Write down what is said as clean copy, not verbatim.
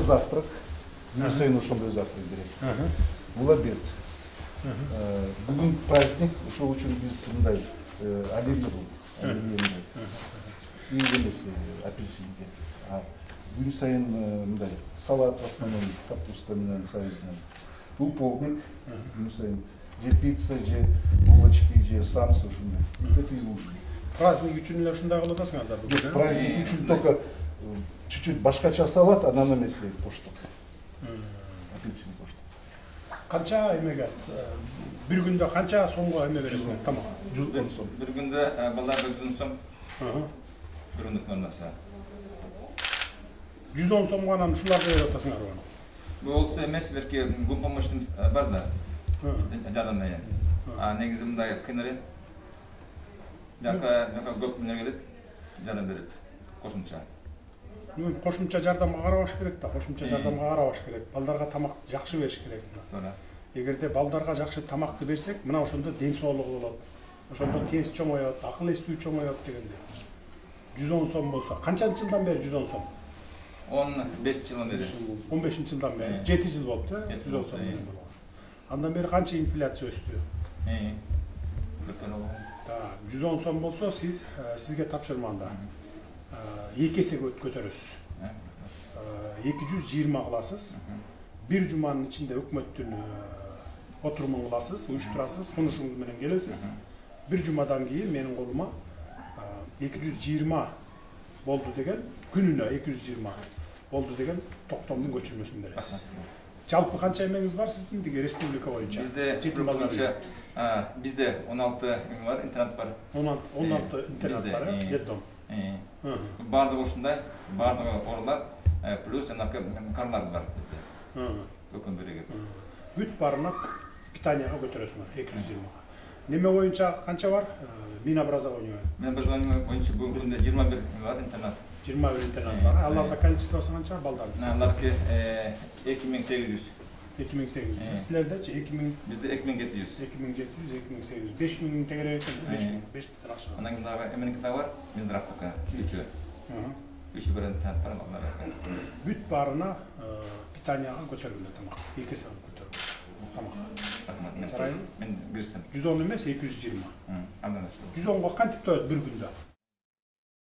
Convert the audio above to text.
завтрак. Күн сайын ошондой завтрак берет. Бул обед. Бүгүн праздник, ошол үчүн биз мындай оливье и эмеси апельсинге. Күн сайын мындай салат в основном капуста менен сабиз менен. Бул полдник, күн сайын же пицца, же булочки, же самсы ушундай. Это и ужин. Праздник үчүн эле ушундай кылып атасыңар да? Праздник үчүн только чуть-чуть башкача салат, анан эмеси пошток. Апельсин пошток. Канча эмеге? Бир күндө канча сомго эме бересиңер тамак? 110 сом. Бир күндө балдар 110 сом. Бир күндүк нормасы. 110 сомго анан ушуларды берип атасыңар аны. Бул эмес берки бул помощник бар да. Жардам менен. Негизи мындай кыйныры. Жака көп менен келет. Жардам берет. Кошумча. Кошумча жардамга карабаш керек да, кошумча жардамга карабаш керек. Балдарга тамак жакшы бериш керек. Эгерде балдарга жакшы тамакты берсек, мына ошондо ден соолугу болот. Ошондо тез чоңоёт, акыл эстүү чоңоёт дегенде. 110 сом болсо, канчанчы жылдан бери 110 сом? 15 жылдан бери. 15-жылдан бери. 7 жыл болуп, 110 сом. Андан бери канча инфляция өстү? 110 сом болсо, сизге тапшырманда 2 эсе көтөрөсүз. 220 кыласыз. Бир жуманын ичинде өкмөттүн отурумун кыласыз, уюштурасыз, сунушуңуз менен келесиз. Бир жумадан кийин менин колума 220 болду деген, күнүнө 220 болду деген токтомдун көчүрмөсүн бересиз. Жалпы канча эмеңиз бар сиздин деги республика боюнча? Бизде 16 эме бар, интернат бар. 16 интернат бар, детдом. Бардыгы ушундай, бардыгы орлар, плюс жанакы карлар бар бизде. Өкүн береги. Бүт барына питанияга көтөрөсүңөр 220. Неме боюнча канча бар? Минобразование. Минобразование боюнча бүгүнкү күндө 21 бар интернат. 21 интернат бар. Аларда количествосы канча балдардын? Аларки 2800. 2800. Силердечи 2000? Бизде 2700. 2700, 2800. 5000 тегерек экен, 5000, 5000 акча. Андан кийин дагы эмнеки дагы бар? Минздравтыкка 3. 3 бир интернат бар алар. Бүт барына питанияга көтөрүлөт тамак. 2 саат көтөрүлөт. Тамак. Мен кирсем. 110 эмес, 220. Андан 110го кантип тоет бир күндө?